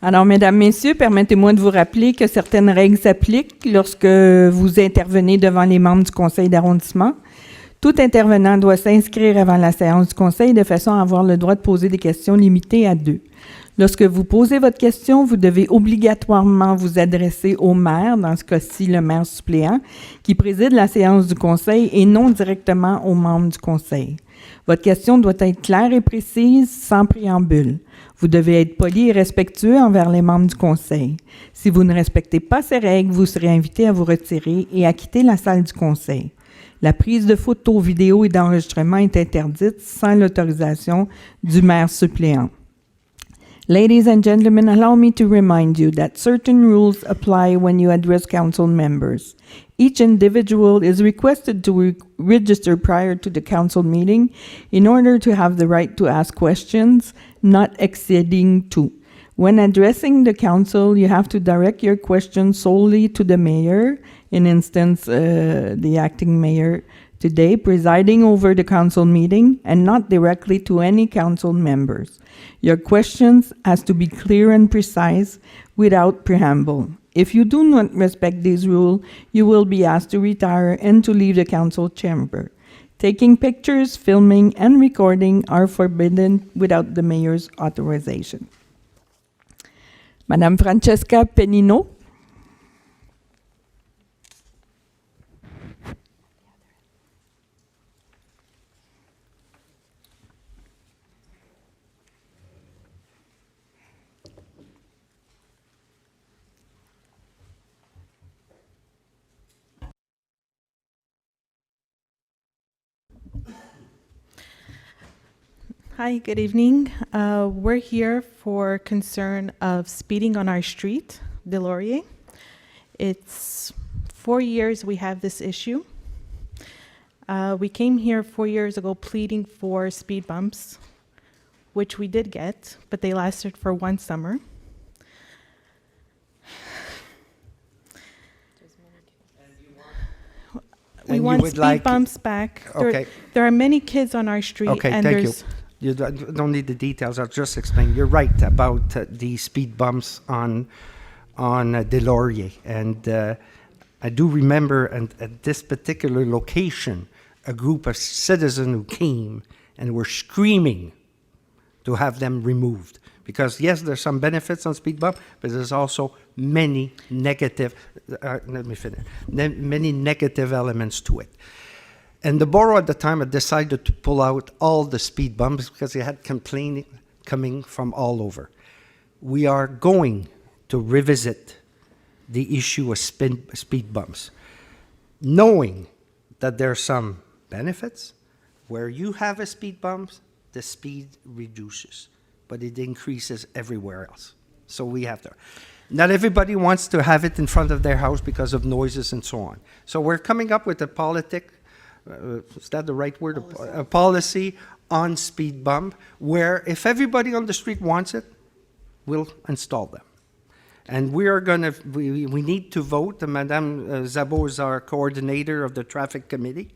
Alors, mesdames, messieurs, permettez-moi de vous rappeler que certaines règles s'appliquent lorsque vous intervenez devant les membres du conseil d'arrondissement. Tout intervenant doit s'inscrire avant la séance du conseil de façon à avoir le droit de poser des questions limitées à 2. Lorsque vous posez votre question, vous devez obligatoirement vous adresser au maire, dans ce cas-ci le maire suppléant, qui préside la séance du conseil et non directement aux membres du conseil. Votre question doit être claire et précise, sans préambule. Vous devez être poli et respectueux envers les membres du conseil. Si vous ne respectez pas ces règles, vous serez invité à vous retirer et à quitter la salle du conseil. La prise de photos, vidéos et d'enregistrement est interdite sans l'autorisation du maire suppléant. Ladies and gentlemen, allow me to remind you that certain rules apply when you address council members. Each individual is requested to register prior to the council meeting in order to have the right to ask questions, not exceeding 2. When addressing the council, you have to direct your questions solely to the mayor, in instance, the acting mayor today, presiding over the council meeting, and not directly to any council members. Your questions has to be clear and precise without preamble. If you do not respect these rules, you will be asked to retire and to leave the council chamber. Taking pictures, filming, and recording are forbidden without the mayor's authorization. Madame Francesca Penino. Hi, good evening. We're here for concern of speeding on our street, Delorier. It's 4 years we have this issue. We came here 4 years ago pleading for speed bumps, which we did get, but they lasted for 1 summer. We want speed bumps back. Okay. There are many kids on our street. Okay, and thank there's you. You don't need the details. I'll just explain. You're right about the speed bumps on Delorier. And I do remember at this particular location, a group of citizens who came and were screaming to have them removed. Because yes, there's some benefits on speed bump, but there's also many negative, many negative elements to it. And the borough at the time had decided to pull out all the speed bumps because they had complaining coming from all over. We are going to revisit the issue of speed bumps, knowing that there are some benefits. Where you have a speed bump, the speed reduces, but it increases everywhere else. So we have to. Not everybody wants to have it in front of their house because of noises and so on. So we're coming up with a is that the right word? A policy on speed bump, where if everybody on the street wants it, we'll install them. And we are we need to vote. Madame Zabo is our coordinator of the traffic committee.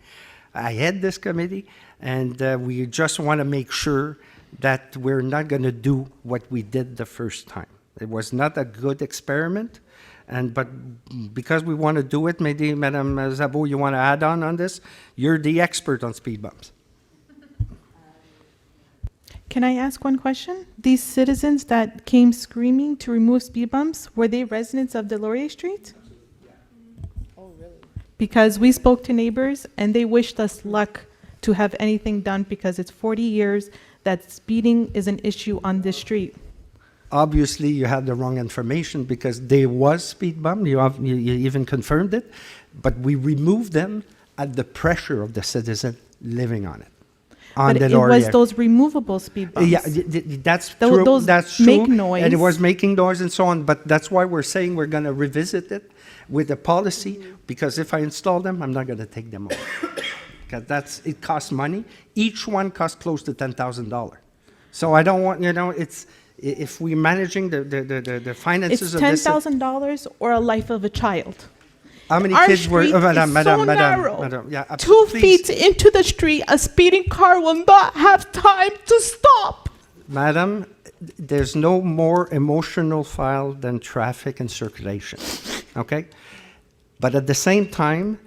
I head this committee, and we just want to make sure that we're not going to do what we did the first time. It was not a good experiment, but because we want to do it, maybe Madame Zabo, you want to add on this? You're the expert on speed bumps. Can I ask one question? These citizens that came screaming to remove speed bumps, were they residents of Delorier Street? Oh, really? Because we spoke to neighbors and they wished us luck to have anything done because it's 40 years that speeding is an issue on this street. Obviously, you had the wrong information because there was speed bump. You even confirmed it, but we removed them at the pressure of the citizen living on it. But it was those removable speed bumps. Yeah, that's true. Those that's true. make noise. And it was making noise and so on. But that's why we're saying we're going to revisit it with a policy. Because if I install them, I'm not going to take them off. Because it costs money. Each one costs close to $10,000. So I don't want, it's if we're managing the finances of this. It's $10,000 or a life of a child. How many Our kids were? street Madam, is madam, so madam, narrow. madam. Yeah, 2 please. feet into the street, a speeding car will not have time to stop. Madam, there's no more emotional file than traffic and circulation, okay? But at the same time,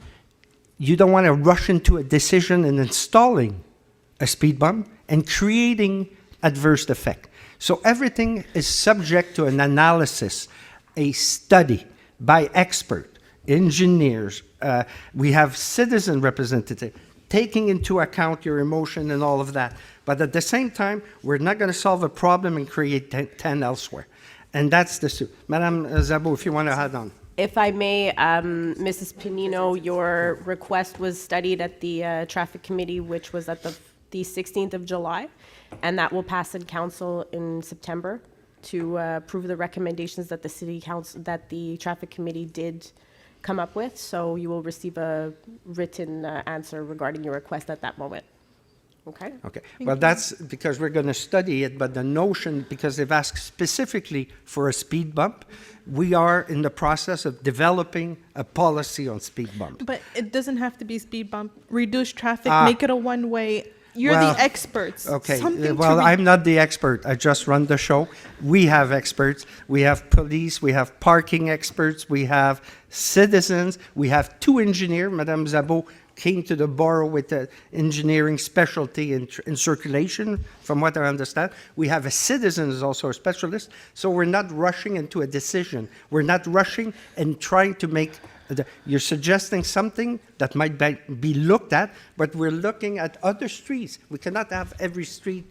you don't want to rush into a decision in installing a speed bump and creating adverse effect. So everything is subject to an analysis, a study by expert, engineers. We have citizen representatives taking into account your emotion and all of that. But at the same time, we're not going to solve a problem and create 10 elsewhere. And that's the... Madame Zabo, if you want to add on. If I may, Mrs. Panino, your request was studied at the Traffic Committee, which was at the 16th of July, and that will pass in council in September to approve the recommendations that the City Council, that the Traffic Committee did come up with. So you will receive a written answer regarding your request at that moment. Okay? Okay. Well, that's because we're going to study it, but the notion, because they've asked specifically for a speed bump, we are in the process of developing a policy on speed bump. But it doesn't have to be speed bump. Reduce traffic, make it a one-way. You're Well, the experts. Okay, Something well, to I'm not the expert. I just run the show. We have experts. We have police. We have parking experts. We have citizens. We have 2 engineers. Madame Zabo came to the borough with an engineering specialty in circulation, from what I understand. We have a citizen who's also a specialist. So we're not rushing into a decision. We're not rushing and trying to make... You're suggesting something that might be looked at, but we're looking at other streets. We cannot have every street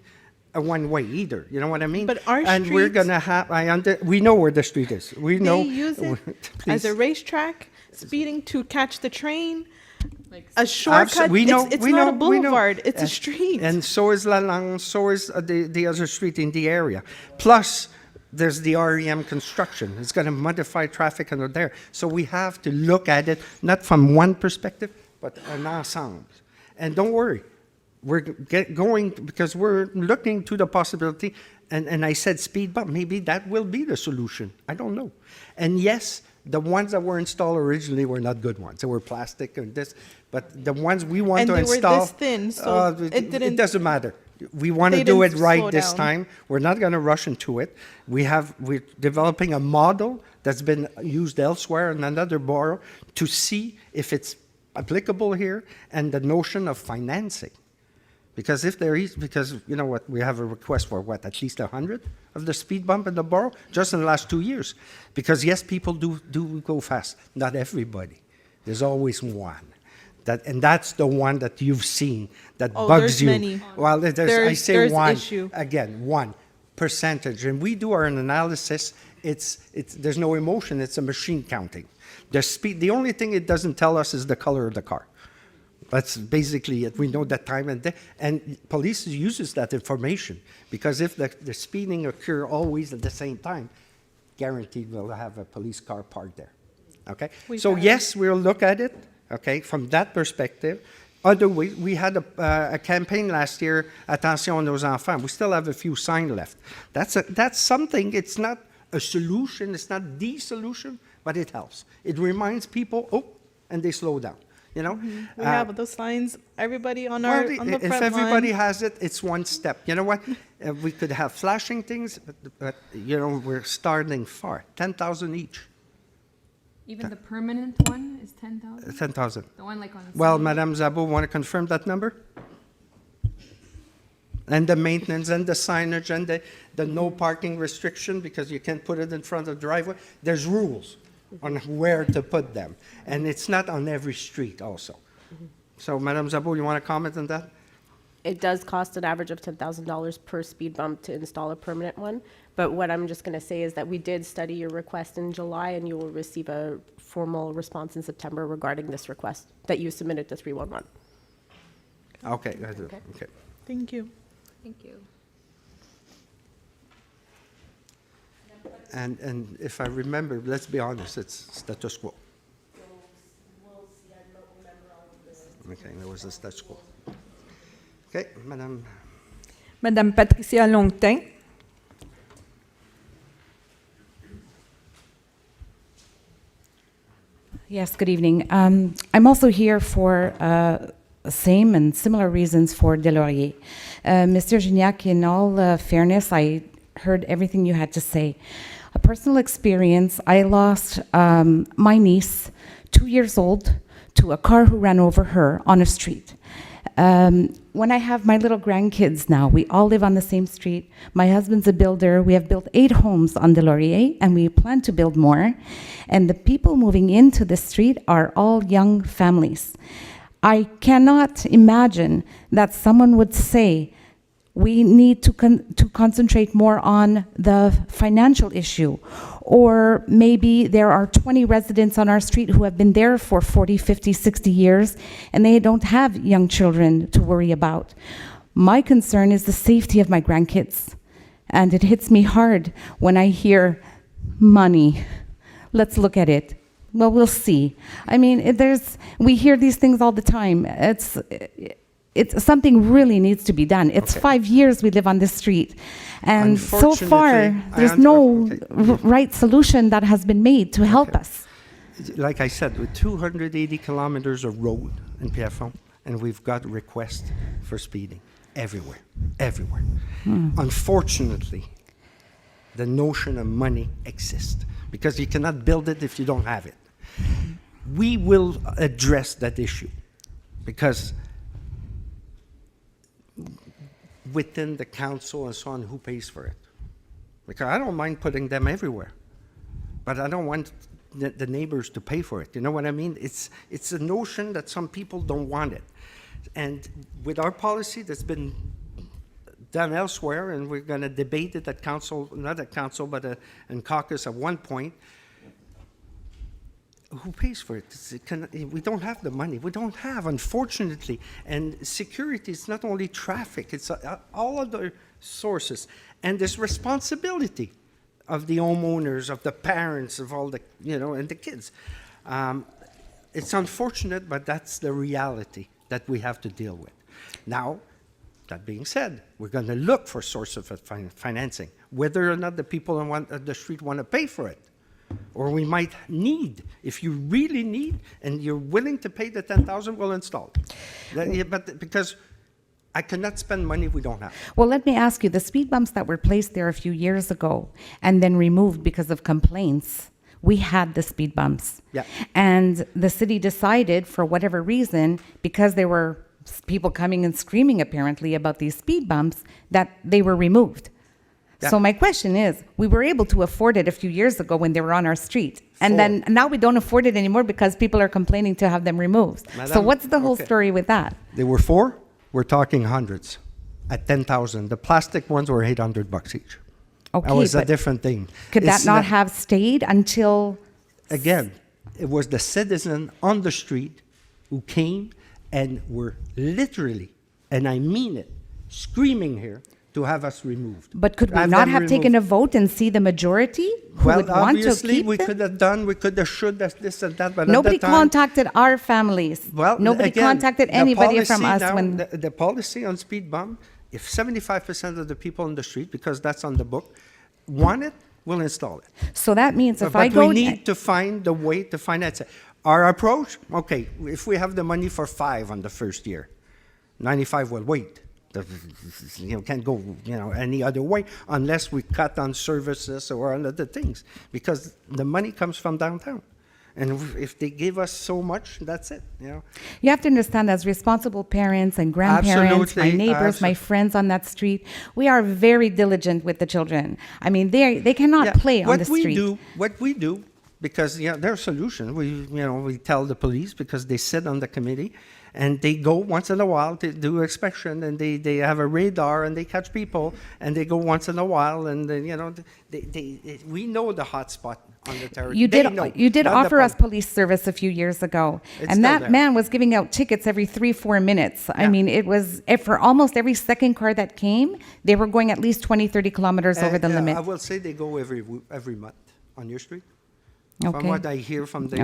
a one-way either. You know what I mean? But our and we're streets- gonna have. We know where the street is. We know. They use it Please. as a racetrack, speeding to catch the train, a shortcut. We know. It's we not know, a boulevard. We know. It's a street. And so is La Langue. So is the other street in the area. Plus, there's the REM construction. It's going to modify traffic under there. So we have to look at it not from one perspective, but an ensemble. And don't worry, we're going, because we're looking to the possibility, and I said speed bump, maybe that will be the solution. I don't know. And yes, the ones that were installed originally were not good ones. They were plastic and this, but the ones we want And to they were install... this thin, so it doesn't matter. We want to they do it didn't right slow this down. time. We're not going to rush into it. We're developing a model that's been used elsewhere in another borough to see if it's applicable here, and the notion of financing. Because if there is, because you know what, we have a request for what, at least 100 of the speed bump in the borough, just in the last 2 years. Because yes, people do go fast. Not everybody. There's always one. And that's the one that you've seen that bugs there's you. many. Well, I There's say one. issue. Again, 1%. And we do our analysis. There's no emotion. It's a machine counting. The speed. The only thing it doesn't tell us is the color of the car. That's basically it. We know that time and day. And police uses that information because if the speeding occur always at the same time, guaranteed we'll have a police car parked there. Okay. So yes, we'll look at it. Okay, from that perspective. We had a campaign last year, Attention aux enfants. We still have a few signs left. That's something, it's not a solution, it's not the solution, but it helps. It reminds people, and they slow down, you know? We have those signs, everybody on the front if line. everybody has it, it's one step. You know what? We could have flashing things, but you know, we're starting far, 10,000 each. Even the permanent one is 10,000? 10,000. The one like on the Well, side? Madame Zabo, want to confirm that number? And the maintenance and the signage and the no parking restriction because you can't put it in front of the driveway. There's rules on where to put them. And it's not on every street also. So, Madame Zabo, you want to comment on that? It does cost an average of $10,000 per speed bump to install a permanent one. But what I'm just going to say is that we did study your request in July, and you will receive a formal response in September regarding this request that you submitted to 311. Okay. Okay. Thank you. Thank you. And if I remember, let's be honest, it's status quo. Okay, there was a status quo. Okay, Madame. Madame Patricia Longtin. Yes, good evening. I'm also here for same and similar reasons for Delaurier. Mr. Gignac, in all fairness, I heard everything you had to say. A personal experience, I lost my niece, 2 years old, to a car who ran over her on a street. When I have my little grandkids now, we all live on the same street. My husband's a builder. We have built 8 homes on the Laurier, and we plan to build more. And the people moving into the street are all young families. I cannot imagine that someone would say, we need to concentrate more on the financial issue. Or maybe there are 20 residents on our street who have been there for 40, 50, 60 years, and they don't have young children to worry about. My concern is the safety of my grandkids. And it hits me hard when I hear money. Let's look at it. Well, we'll see. I mean, we hear these things all the time. It's something really needs to be done. It's 5 years we live on this street. And so far, there's no right solution that has been made to help us. Like I said, with 280 kilometers of road in Pierrefonds, and we've got requests for speeding everywhere, everywhere. Unfortunately, the notion of money exists because you cannot build it if you don't have it. We will address that issue because within the council and so on, who pays for it? Because I don't mind putting them everywhere, but I don't want the neighbors to pay for it. You know what I mean? It's a notion that some people don't want it. And with our policy that's been done elsewhere, and we're going to debate it at council, not at council, but in caucus at one point, who pays for it? We don't have the money. We don't have, unfortunately. And security is not only traffic, it's all other sources. And this responsibility of the homeowners, of the parents, of all the, and the kids. It's unfortunate, but that's the reality that we have to deal with. Now, that being said, we're going to look for sources of financing, whether or not the people on the street want to pay for it. Or we might need, if you really need, and you're willing to pay the $10,000, we'll install it. But because I cannot spend money we don't have. Well, let me ask you, the speed bumps that were placed there a few years ago and then removed because of complaints, we had the speed bumps. Yeah. And the city decided, for whatever reason, because there were people coming and screaming apparently about these speed bumps, that they were removed. Yeah. So my question is, we were able to afford it a few years ago when they were on our street. And then now we don't afford it anymore because people are complaining to have them removed. So what's the whole story with that? There were 4. We're talking hundreds at 10,000. The plastic ones were $800 each. Okay, that was a but different thing. Could that not have stayed until... Again, it was the citizen on the street who came and were literally, and I mean it, screaming here to have us removed. But could we not have taken a vote and see the majority who would want to keep we them? could have done, we could have, should have, this and that, but Nobody at the time, contacted our families. well, Nobody again, contacted the anybody from policy us now, when... The policy on speed bump, if 75% of the people on the street, because that's on the book, want it, we'll install it. So that means if But I go... we need to find the way to finance it. Our approach, okay, if we have the money for 5 on the first year, 95 will wait. Can't go any other way unless we cut on services or on other things, because the money comes from downtown. And if they give us so much, that's it. You have to understand, as responsible parents and grandparents, my neighbors, my friends on that street, we are very diligent with the children. I mean, they cannot play on the street. What we do, because there are solutions. We tell the police, because they sit on the committee, and they go once in a while to do inspection, and they have a radar, and they catch people, and they go once in a while, and we know the hot spot on the territory. You did offer us police service a few years ago, and that man was giving out tickets every 3-4 minutes. Yeah. I mean, it was for almost every second car that came, they were going at least 20-30 kilometers over the limit. I will say they go every month on your street. Okay. From what I hear from the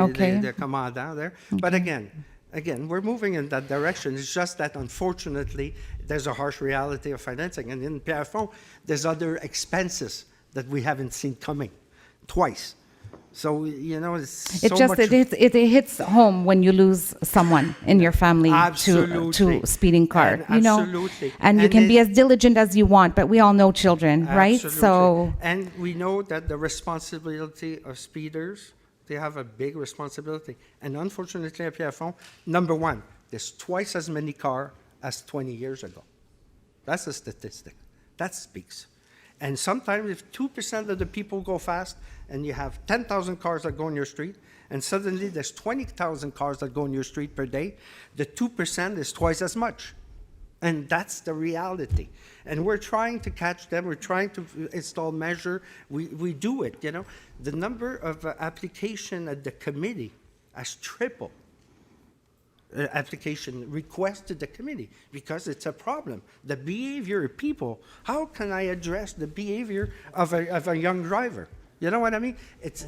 commandant there. Okay. But again, we're moving in that direction. It's just that, unfortunately, there's a harsh reality of financing. And in Pierrefonds, there's other expenses that we haven't seen coming twice. So, you know, it's It so just much. it hits home when you lose someone in your family Absolutely. to speeding car, And you know. absolutely. And you And can be it- as diligent as you want, but we all know children, right? Absolutely. So And we know that the responsibility of speeders, they have a big responsibility. And unfortunately, at Pierrefonds, number one, there's twice as many cars as 20 years ago. That's a statistic. That speaks. And sometimes if 2% of the people go fast and you have 10,000 cars that go on your street, and suddenly there's 20,000 cars that go on your street per day, the 2% is twice as much. And that's the reality. And we're trying to catch them. We're trying to install measure. We do it, you know. The number of application at the committee has tripled. Application request to the committee because it's a problem. The behavior of people, how can I address the behavior of a young driver? You know what I mean? It's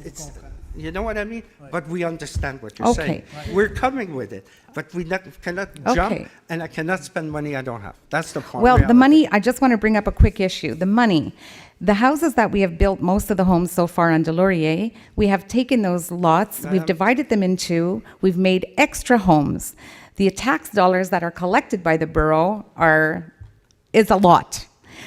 you know what I mean? But we understand what you're saying. We're coming with it, but we cannot jump, and I cannot spend money I don't have. That's the point. well, the reality. money, I just want to bring up a quick issue. The money. The houses that we have built, most of the homes so far on Delorier, we have taken those lots, we've divided them in two, we've made extra homes. The tax dollars that are collected by the borough is a lot.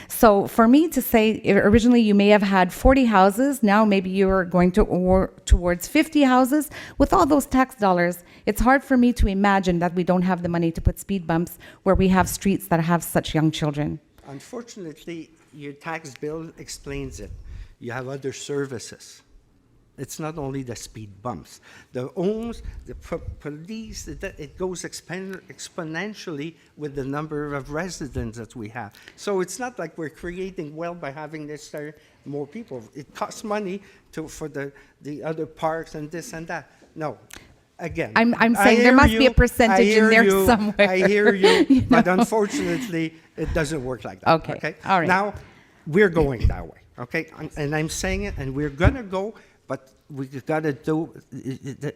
So for me to say, originally you may have had 40 houses, now maybe you're going towards 50 houses. With all those tax dollars, it's hard for me to imagine that we don't have the money to put speed bumps where we have streets that have such young children. Unfortunately, your tax bill explains it. You have other services. It's not only the speed bumps. The homes, the police, it goes exponentially with the number of residents that we have. So it's not like we're creating wealth by having this more people. It costs money for the other parks and this and that. No. Again, I'm saying there must be a percentage in there somewhere. I hear you, You but know? unfortunately, it doesn't work like that. Okay, all right. Now, we're going that way, okay? And I'm saying it, and we're gonna go, but we gotta do,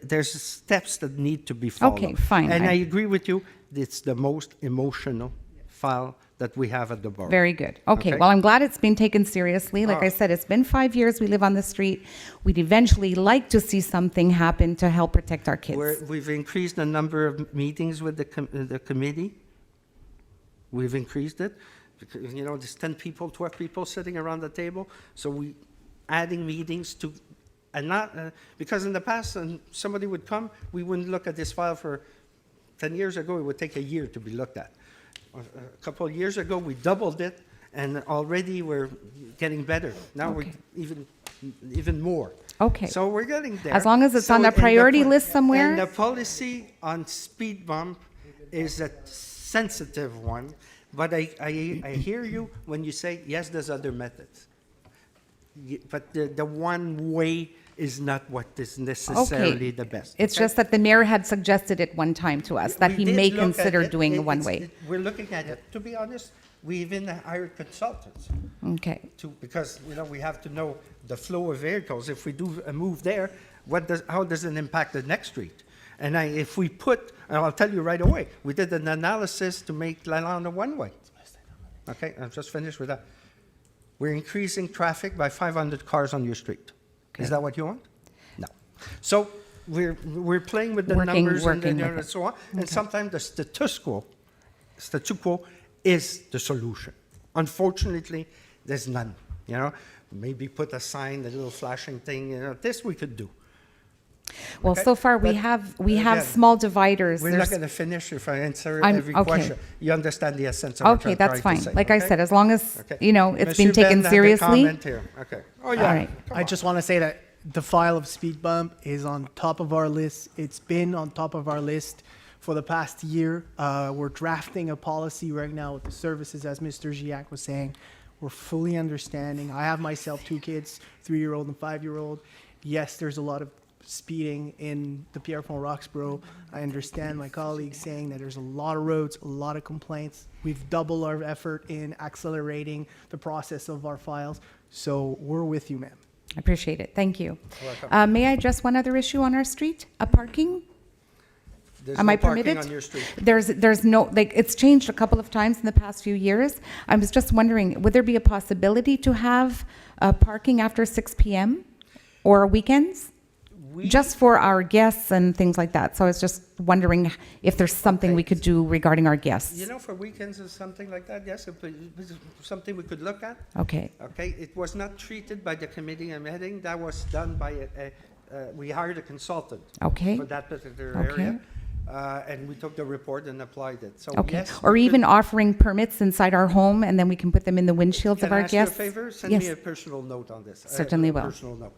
there's steps that need to be followed. Okay, fine. And I agree with you, it's the most emotional file that we have at the borough. Very good. Okay, Okay. well, I'm glad it's been taken seriously. Like I said, it's been 5 years we live on the street. We'd eventually like to see something happen to help protect our kids. We've increased the number of meetings with the committee. We've increased it. Because, you know, there's 10 people, 12 people sitting around the table. So we adding meetings to, and not, because in the past, somebody would come, we wouldn't look at this file for 10 years ago, it would take a year to be looked at. A couple of years ago, we doubled it, and already we're getting better. Now we're even more. Okay. So we're getting there. As long as it's So on the in priority list somewhere? And the policy on speed bump is a sensitive one, but I hear you when you say, yes, there's other methods. But the one way is not what is necessarily the best. It's okay? just that the mayor had suggested it one time to us, that We he did may look at consider it. doing It- one it's- way. We're looking at it. To be honest, we even hired consultants Okay. because, you know, we have to know the flow of vehicles. If we do a move there, how does it impact the next street? And if we put, and I'll tell you right away, we did an analysis to make Lalonde a one-way. Okay, I'm just finished with that. We're increasing traffic by 500 cars on your street. Is that what you want? No. So we're playing with the numbers working and with it. so on. And sometimes the status quo is the solution. Unfortunately, there's none. You know, maybe put a sign, a little flashing thing. You know, this we could do. Well, Okay, so far we but have again, small dividers. We're not There's- going to finish if I answer I'm- every okay. question. You understand the essence of what Okay, I'm that's trying fine. to say. Like I okay? said, as long as, Okay. you know, it's Monsieur been taken Ben had a seriously. comment here. Okay. Oh, yeah. All right. Come I on. just want to say that the file of speed bump is on top of our list. It's been on top of our list for the past year. We're drafting a policy right now with the services, as Mr. Giac was saying. We're fully understanding. I have myself 2 kids, 3-year-old and 5-year-old. Yes, there's a lot of speeding in the Pierrefonds-Roxboro. I understand my colleagues saying that there's a lot of roads, a lot of complaints. We've doubled our effort in accelerating the process of our files. So we're with you, ma'am. I appreciate it. Thank you. May I address one other issue on our street? Parking? There's Am no I parking permitted? on your street. There's no, like, it's changed a couple of times in the past few years. I was just wondering, would there be a possibility to have parking after 6 p.m. or weekends? just for our guests and things like that. So I was just wondering if there's something we could do regarding our guests. You know, for weekends or something like that, yes, it was something we could look at. Okay. Okay, it was not treated by the committee I'm heading. That was done by we hired a consultant Okay. for that particular Okay. area, and we took the report and applied it. So Okay. yes, Or we even could- offering permits inside our home, and then we can put them in the windshields of Can I our ask you a guests. favor? Send Yes. me a personal note on this. Certainly a will. Personal note,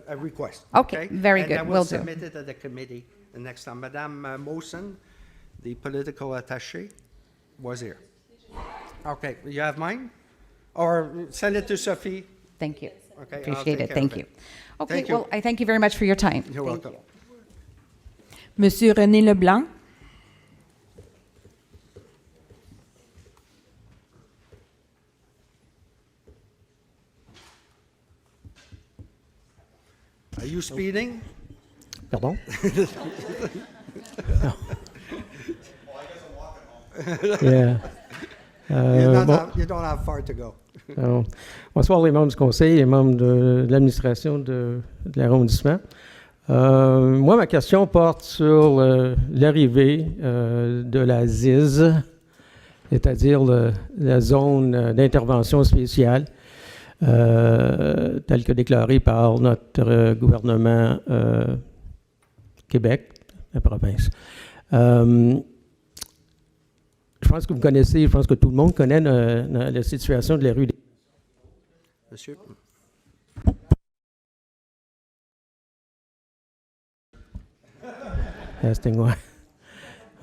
a request. Okay, very and good, And will we'll do. submit it at the committee the next time. Madame Mosen, the political attaché, was here. Okay, you have mine? Or send it to Sophie. Thank you. Okay, I'll Appreciate take it. care Thank of you. it. Okay, Thank you. well, I thank you very much for your time. You're Thank welcome. you. Monsieur René Leblanc. Are you speeding? Pardon? Yeah. You don't have far to go. Bonsoir les membres du conseil, les membres de l'administration de l'arrondissement. Moi, ma question porte sur l'arrivée de la ZIZ, c'est-à-dire la zone d'intervention spéciale, telle que déclarée par notre gouvernement Québec, la province. Je pense que vous connaissez, je pense que tout le monde connaît la situation de la rue des... Monsieur? Testing, ouais.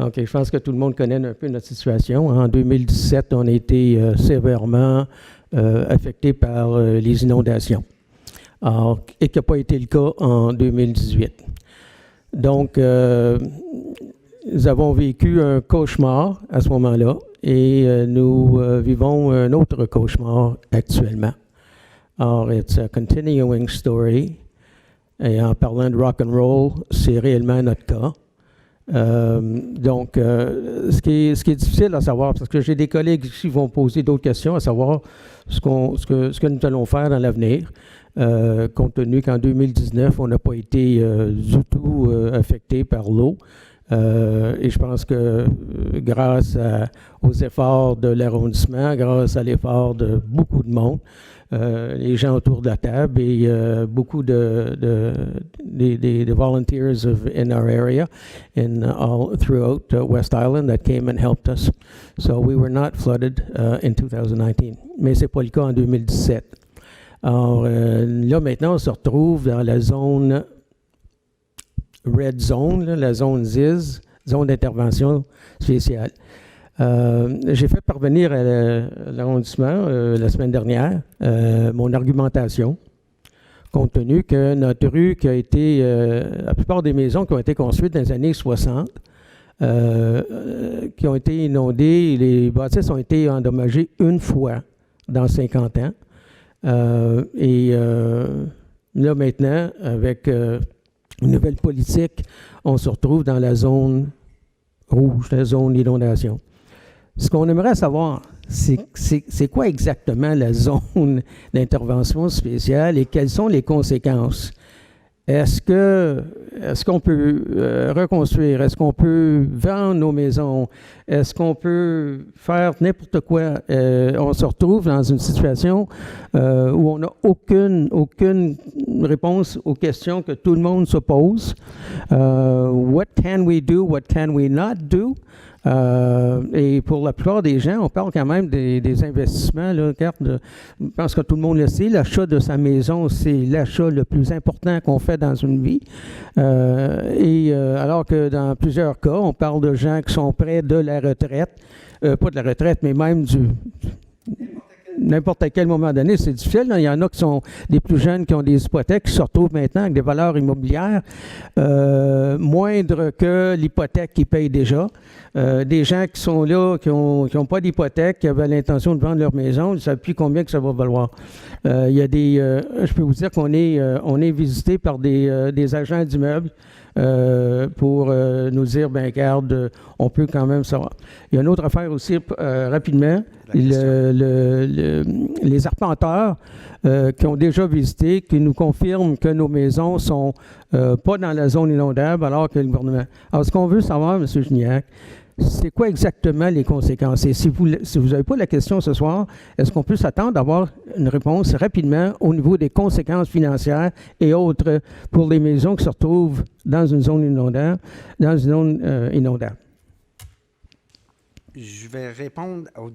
OK, je pense que tout le monde connaît un peu notre situation. En 2017, on a été sévèrement affecté par les inondations, et qui n'a pas été le cas en 2018. Donc, nous avons vécu un cauchemar à ce moment-là et nous vivons un autre cauchemar actuellement. Alors, it's a continuing story. Et en parlant de rock and roll, c'est réellement notre cas. Donc, ce qui est difficile à savoir, parce que j'ai des collègues qui vont poser d'autres questions, à savoir ce que nous allons faire dans l'avenir, compte tenu qu'en 2019, on n'a pas été du tout affecté par l'eau. Et je pense que grâce aux efforts de l'arrondissement, grâce à l'effort de beaucoup de monde, les gens autour de la table et beaucoup de volunteers in our area and all throughout West Island that came and helped us. So we were not flooded in 2019. Mais ce n'est pas le cas en 2017. Alors là, maintenant, on se retrouve dans la zone Red Zone, là, la zone ZIZ, zone d'intervention spéciale. J'ai fait parvenir à l'arrondissement la semaine dernière mon argumentation, compte tenu que notre rue qui a été, la plupart des maisons qui ont été construites dans les années 60, qui ont été inondées, les bâtisses ont été endommagées une fois dans 50 ans. Et là maintenant, avec une nouvelle politique, on se retrouve dans la zone rouge, la zone d'inondation. Ce qu'on aimerait savoir, c'est quoi exactement la zone d'intervention spéciale et quelles sont les conséquences? Est-ce qu'on peut reconstruire? Est-ce qu'on peut vendre nos maisons? Est-ce qu'on peut faire n'importe quoi? On se retrouve dans une situation où on n'a aucune réponse aux questions que tout le monde se pose. What can we do? What can we not do? Et pour la plupart des gens, on parle quand même des investissements. Là, je pense que tout le monde le sait, l'achat de sa maison, c'est l'achat le plus important qu'on fait dans une vie. Alors que dans plusieurs cas, on parle de gens qui sont près de la retraite, pas de la retraite, mais même n'importe quel moment donné, c'est difficile. Il y en a qui sont des plus jeunes qui ont des hypothèques, qui se retrouvent maintenant avec des valeurs immobilières moindres que l'hypothèque qu'ils payent déjà. Des gens qui sont là, qui n'ont pas d'hypothèque, qui avaient l'intention de vendre leur maison, ils ne savent plus combien que ça va valoir. Il y a je peux vous dire qu'on est visité par des agents d'immeubles pour nous dire, ben garde, on peut quand même savoir. Il y a une autre affaire aussi, rapidement. Les arpenteurs qui ont déjà visité, qui nous confirment que nos maisons ne sont pas dans la zone inondable, alors que le gouvernement... Alors, ce qu'on veut savoir, M. Gignac, c'est quoi exactement les conséquences? Et si vous n'avez pas la question ce soir, est-ce qu'on peut s'attendre d'avoir une réponse rapidement au niveau des conséquences financières et autres pour les maisons qui se retrouvent dans une zone inondable, inondable? Je vais répondre au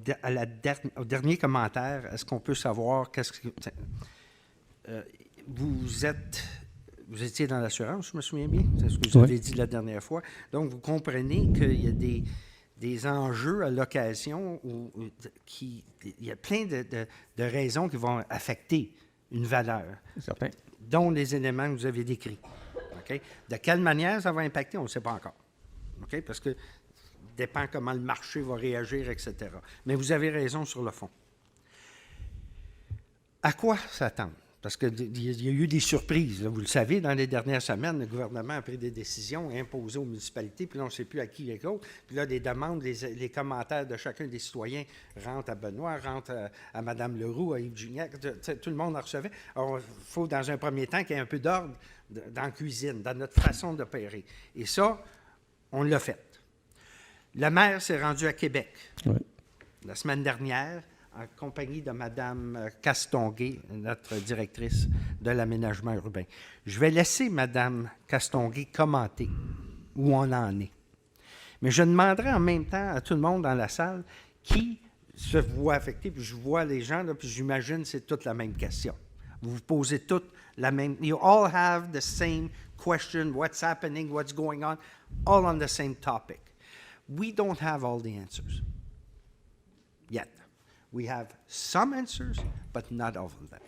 dernier commentaire. Est-ce qu'on peut savoir qu'est-ce que... Vous étiez dans l'assurance, je me souviens bien. C'est ce que vous avez dit la dernière fois. Donc, vous comprenez qu'il y a des enjeux à l'occasion où il y a plein de raisons qui vont affecter une valeur, Certain. dont les éléments que vous avez décrits. Okay? De quelle manière ça va impacter, on ne sait pas encore. Okay? Parce que dépend comment le marché va réagir, etc. Mais vous avez raison sur le fond. À quoi s'attendre? Parce qu'il y a eu des surprises. Là. Vous le savez, dans les dernières semaines, le gouvernement a pris des décisions imposées aux municipalités, puis là, on ne sait plus à qui et l'autre. Puis là, les demandes, les commentaires de chacun des citoyens rentrent à Benoît, rentrent à Mme Leroux, à Yves Gignac. Tout le monde en recevait. Alors, il faut, dans un premier temps, qu'il y ait un peu d'ordre dans la cuisine, dans notre façon d'opérer. Et ça, on l'a fait. Le maire s'est rendu à Québec la semaine dernière, en compagnie de Mme Castonguay, notre directrice de l'aménagement urbain. Je vais laisser Mme Castonguay commenter où on en est. Mais je demanderai en même temps à tout le monde dans la salle qui se voit affecté, puis je vois les gens, là, puis j'imagine que c'est toute la même question. Vous vous posez toutes la même... You all have the same question, what's happening, what's going on, all on the same topic. We don't have all the answers yet. We have some answers, but not all of them.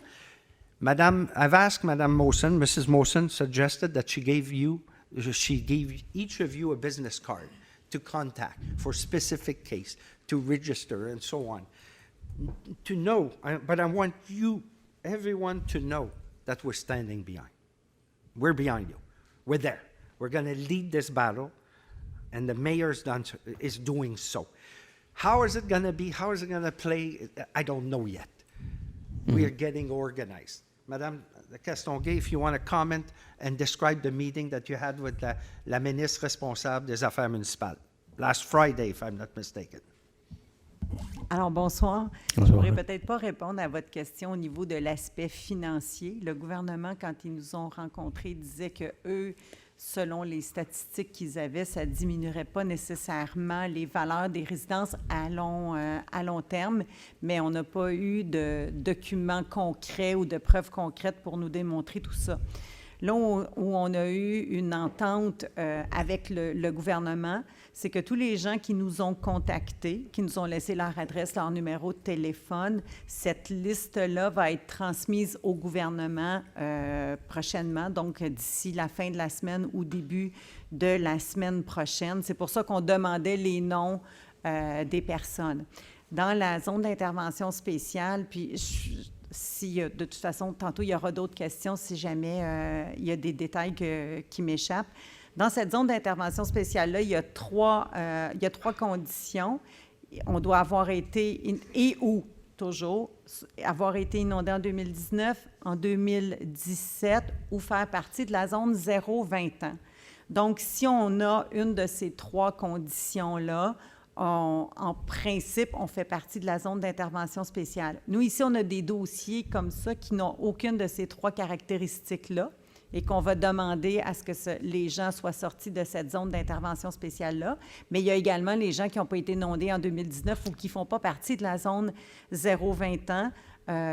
I've asked Madame Mosen, Mrs. Mosen suggested that she gave each of you a business card to contact for specific case, to register, and so on. To know, but I want everyone to know that we're standing behind. We're behind you. We're there. We're going to lead this battle, and the mayor is doing so. How is it going to be? How is it going to play? I don't know yet. We are getting organized. Madame Castonguay, if you want to comment and describe the meeting that you had with la ministre responsable des Affaires municipales last Friday, if I'm not mistaken. Alors, bonsoir. Je ne pourrais peut-être pas répondre à votre question au niveau de l'aspect financier. Le gouvernement, quand ils nous ont rencontrés, disait que eux, selon les statistiques qu'ils avaient, ça ne diminuerait pas nécessairement les valeurs des résidences à long terme, mais on n'a pas eu de documents concrets ou de preuves concrètes pour nous démontrer tout ça. Là où on a eu une entente avec le gouvernement, c'est que tous les gens qui nous ont contactés, qui nous ont laissé leur adresse, leur numéro de téléphone, cette liste-là va être transmise au gouvernement prochainement, donc d'ici la fin de la semaine ou début de la semaine prochaine. C'est pour ça qu'on demandait les noms des personnes. Dans la zone d'intervention spéciale, puis de toute façon, tantôt, il y aura d'autres questions si jamais il y a des détails qui m'échappent. Dans cette zone d'intervention spéciale-là, il y a trois conditions. On doit avoir été, avoir été inondé en 2019, en 2017 ou faire partie de la zone 0-20 ans. Donc, si on a une de ces trois conditions-là, en principe, on fait partie de la zone d'intervention spéciale. Nous, ici, on a des dossiers comme ça qui n'ont aucune de ces trois caractéristiques-là et qu'on va demander à ce que les gens soient sortis de cette zone d'intervention spéciale-là. Mais il y a également les gens qui n'ont pas été inondés en 2019 ou qui ne font pas partie de la zone 0-20 ans,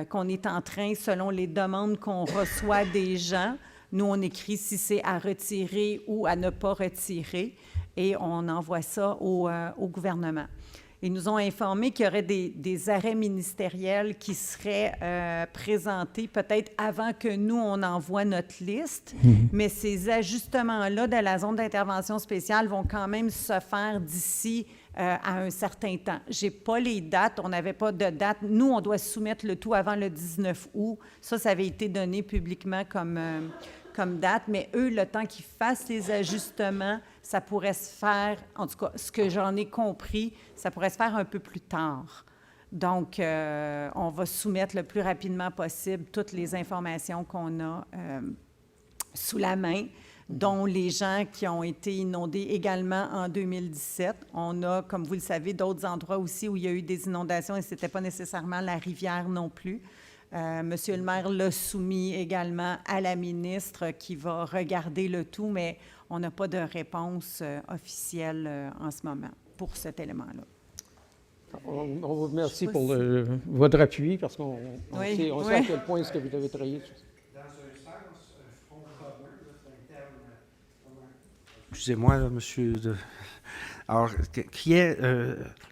qu'on est en train, selon les demandes qu'on reçoit des gens, nous, on écrit si c'est à retirer ou à ne pas retirer. Et on envoie ça au gouvernement. Ils nous ont informé qu'il y aurait des arrêts ministériels qui seraient présentés peut-être avant que nous, on envoie notre liste, mais ces ajustements-là de la zone d'intervention spéciale vont quand même se faire d'ici à un certain temps. Je n'ai pas les dates, on n'avait pas de date. Nous, on doit soumettre le tout avant le 19 août. Ça avait été donné publiquement comme date, mais eux, le temps qu'ils fassent les ajustements, ça pourrait se faire, en tout cas, ce que j'en ai compris, ça pourrait se faire un peu plus tard. Donc, on va soumettre le plus rapidement possible toutes les informations qu'on a sous la main, dont les gens qui ont été inondés également en 2017. On a, comme vous le savez, d'autres endroits aussi où il y a eu des inondations et ce n'était pas nécessairement la rivière non plus. Monsieur le maire l'a soumis également à la ministre qui va regarder le tout, mais on n'a pas de réponse officielle en ce moment pour cet élément-là. On vous remercie pour votre appui parce qu'on Oui, sait oui. à quel point est-ce que vous avez travaillé sur ça. Dans un sens, front commun, c'est un terme. Excusez-moi, là, monsieur. Alors, qui est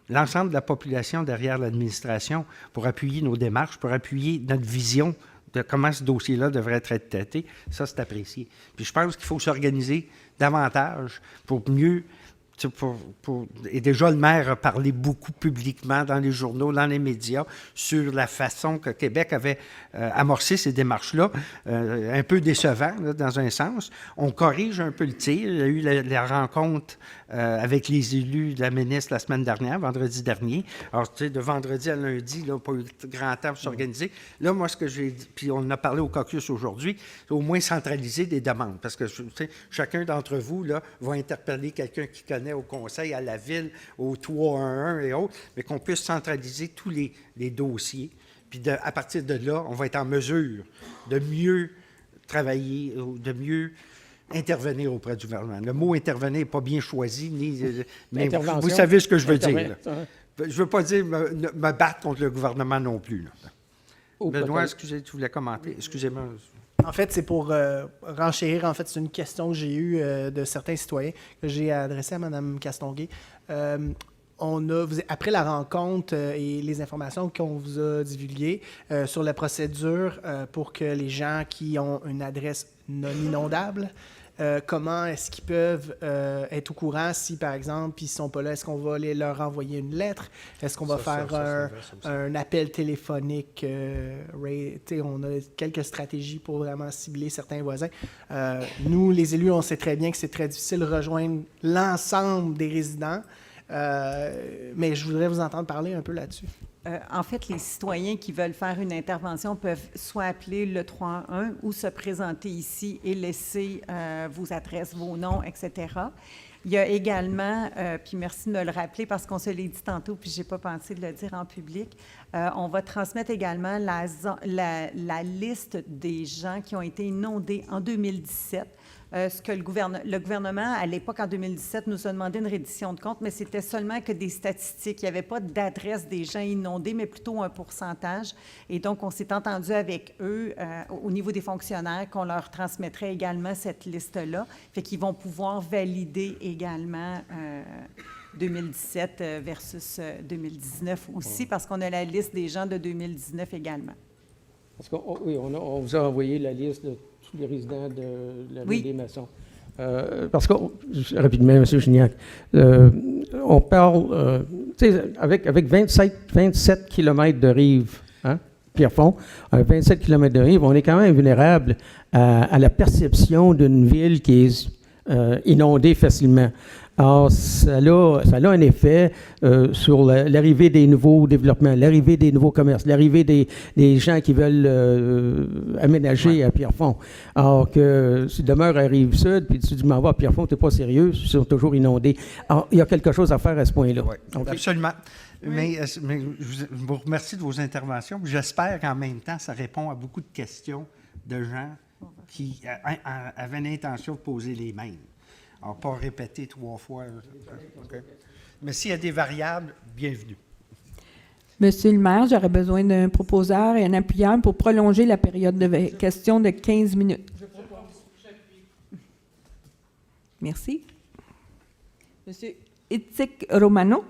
l'ensemble de la population derrière l'administration pour appuyer nos démarches, pour appuyer notre vision de comment ce dossier-là devrait être traité, ça, c'est apprécié. Puis je pense qu'il faut s'organiser davantage pour mieux. Et déjà, le maire a parlé beaucoup publiquement dans les journaux, dans les médias, sur la façon que Québec avait amorcé ces démarches-là, un peu décevant, là, dans un sens. On corrige un peu le tir. Il y a eu la rencontre avec les élus de la ministre la semaine dernière, vendredi dernier. Alors, tu sais, de vendredi à lundi, là, pas eu grand temps pour s'organiser. Là, moi, ce que j'ai dit, puis on en a parlé au caucus aujourd'hui, c'est au moins centraliser des demandes. Parce que, tu sais, chacun d'entre vous, là, va interpeller quelqu'un qui connaît au conseil, à la ville, au 311 et autres, mais qu'on puisse centraliser tous les dossiers. Puis à partir de là, on va être en mesure de mieux travailler, de mieux intervenir auprès du gouvernement. Le mot « intervenir » n'est pas bien choisi, mais vous savez ce que je veux dire. Je ne veux pas dire me battre contre le gouvernement non plus. Benoît, excusez, tu voulais commenter. Excusez-moi. En fait, c'est pour renchérir. En fait, c'est une question que j'ai eue de certains citoyens que j'ai adressée à Mme Castonguay. Après la rencontre et les informations qu'on vous a divulguées sur la procédure pour que les gens qui ont une adresse non inondable, comment est-ce qu'ils peuvent être au courant si, par exemple, ils ne sont pas là? Est-ce qu'on va leur envoyer une lettre? Est-ce qu'on va faire un appel téléphonique? On a quelques stratégies pour vraiment cibler certains voisins. Nous, les élus, on sait très bien que c'est très difficile de rejoindre l'ensemble des résidents, mais je voudrais vous entendre parler un peu là-dessus. En fait, les citoyens qui veulent faire une intervention peuvent soit appeler le 311 ou se présenter ici et laisser vos adresses, vos noms, etc. Il y a également, puis merci de me le rappeler parce qu'on se l'est dit tantôt, puis je n'ai pas pensé de le dire en public, on va transmettre également la liste des gens qui ont été inondés en 2017. Ce que le gouvernement, à l'époque, en 2017, nous a demandé une reddition de compte, mais c'était seulement que des statistiques. Il n'y avait pas d'adresse des gens inondés, mais plutôt un pourcentage. Et donc, on s'est entendu avec eux, au niveau des fonctionnaires, qu'on leur transmettrait également cette liste-là. Fait qu'ils vont pouvoir valider également 2017 versus 2019 aussi, parce qu'on a la liste des gens de 2019 également. Parce on vous a envoyé la liste de tous les résidents de la ville des Maçons. Parce que, rapidement, M. Gignac, on parle, avec 27 km de rive, hein, Pierrefonds, 27 km de rive, on est quand même vulnérable à la perception d'une ville qui est inondée facilement. Alors, ça a un effet sur l'arrivée des nouveaux développements, l'arrivée des nouveaux commerces, l'arrivée des gens qui veulent aménager à Pierrefonds. Alors que si demeure à Rive-Sud, puis tu dis, m'en vas à Pierrefonds, tu n'es pas sérieux, ils sont toujours inondés. Alors, il y a quelque chose à faire à ce point-là. Oui, absolument. Oui. Mais je vous remercie de vos interventions. J'espère qu'en même temps, ça répond à beaucoup de questions de gens qui avaient l'intention de poser les mêmes. Alors, pas répéter 3 fois. Okay. Mais s'il y a des variables, bienvenue. Monsieur le maire, j'aurais besoin d'un proposeur et un appuyeur pour prolonger la période de questions de 15 minutes. Merci. Monsieur Itzig Romano.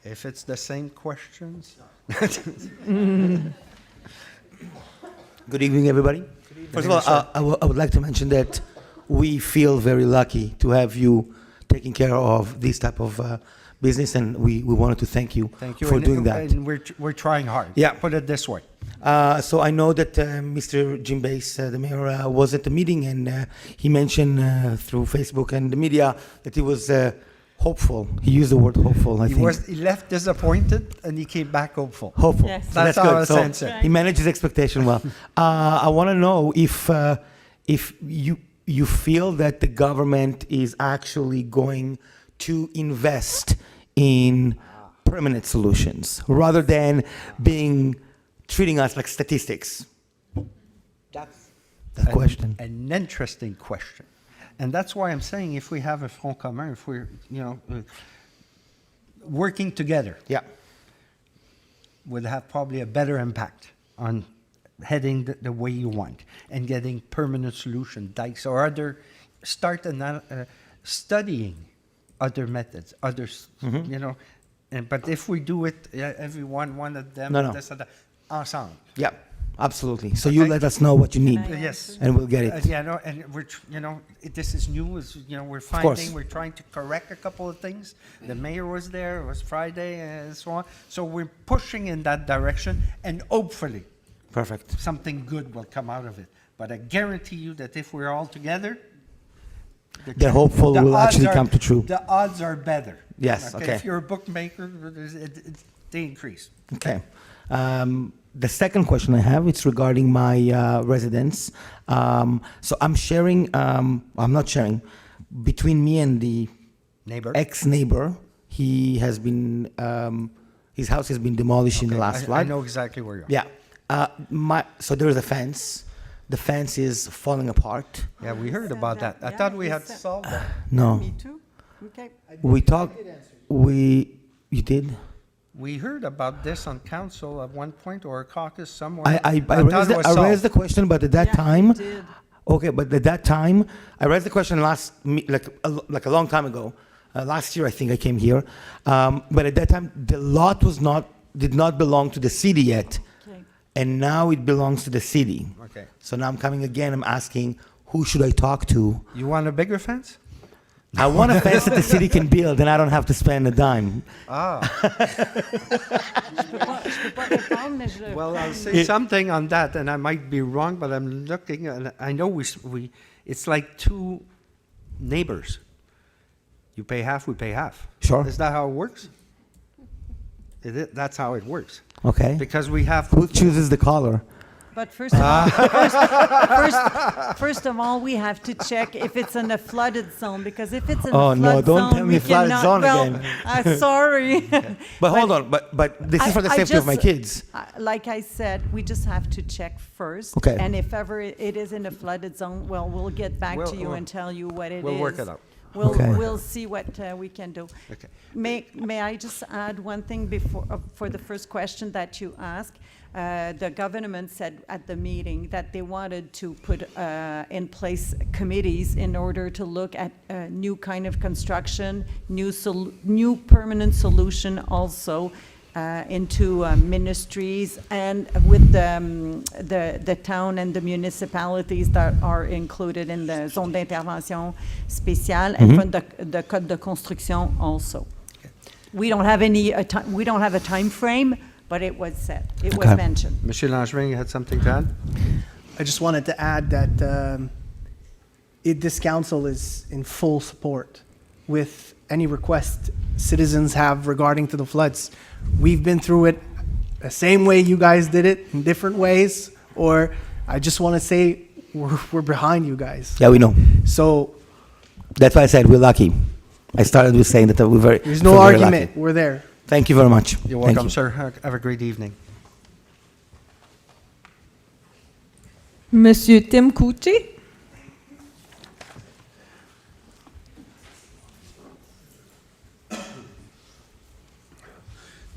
If it's the same questions. Good evening, everybody. First of all, I would like to mention that we feel very lucky to have you taking care of this type of business, and we wanted to thank you for doing that. And we're trying hard. Yeah. Put it this way. So I know that Mr. Jim Bass, the mayor, was at the meeting, and he mentioned through Facebook and the media that he was hopeful. He used the word hopeful, I think. He left disappointed and he came back hopeful. Hopeful. Yes. So that's That's how good. I So sense it. he managed his expectation well. I want to know if you feel that the government is actually going to invest in permanent solutions rather than treating us like statistics. That's the question. An interesting question. And that's why I'm saying if we have a front commun, if we're, working together, Yeah. would have probably a better impact on heading the way you want and getting permanent solution, dikes or other, studying other methods, others, but if we do it, one of them, No. this, that, ensemble. Yeah, absolutely. So you Okay. let us know what you need, Yes. and we'll get it. And we're, this is new, we're course. finding, we're trying to correct a couple of things. The mayor was there, it was Friday, and so on. So we're pushing in that direction, and hopefully, Perfect. something good will come out of it. But I guarantee you that if we're all together, The hopeful will odds actually are- come to true. The odds are better. Yes, okay. If you're a bookmaker, they increase. Okay. The second question I have, it's regarding my residence. So I'm sharing, I'm not sharing, between me and the Neighbor? ex-neighbor, he has been, his house has been demolished in the last I flood. know exactly where you are. Yeah. So there is a fence. The fence is falling apart. Yeah, we heard said about that. that. I thought Yeah, we he had said- solved that. No. Me too. Okay. We talked, you did? We heard about this on council at one point or a caucus somewhere. I thought it was raised solved. the question, but at that Yeah, time, you did. okay, but at that time, I raised the question like a long time ago. Last year, I think I came here, but at that time, the lot did not belong to the city yet, Okay. and now it belongs to the city. Okay. So now I'm coming again. I'm asking, who should I talk to? You want a bigger fence? I want a fence that the city can build, and I don't have to spend a dime. Ah, Je peux pas répondre, mais je... well, I'll say something on that, and I might be wrong, but I'm looking, and I know it's like two neighbors. You pay half, we pay half. Sure. Is that how it works? That's how it works. Okay. Because we have. Who chooses the color? But first of all, we have to check if it's in a flooded zone, because if it's in Oh, a no, flood don't zone, tell me we flooded cannot, zone well, again. Sorry. But hold on, but this is for the safety of my kids. Like I said, we just have to check first. Okay. And if ever it is in a flooded zone, well, we'll get back to you We'll- and tell you what it is. We'll work it out. Okay. We'll see what we can do. Okay. May I just add one thing for the first question that you asked? The government said at the meeting that they wanted to put in place committees in order to look at a new kind of construction, new permanent solution also into ministries and with the town and the municipalities that are included in the zone d'intervention spéciale and from the code de construction also. We don't have we don't have a time frame, but it was said, it was Okay. mentioned. Monsieur Langevin, you had something to add? I just wanted to add that this council is in full support with any request citizens have regarding to the floods. We've been through it the same way you guys did it, in different ways, or I just want to say we're behind you guys. Yeah, we know. So That's why I said we're lucky. I started with saying that we're very. there's no very argument, lucky. we're there. Thank you very much. You're Thank welcome, you. sir. Have a great evening. Monsieur Tim Cucci?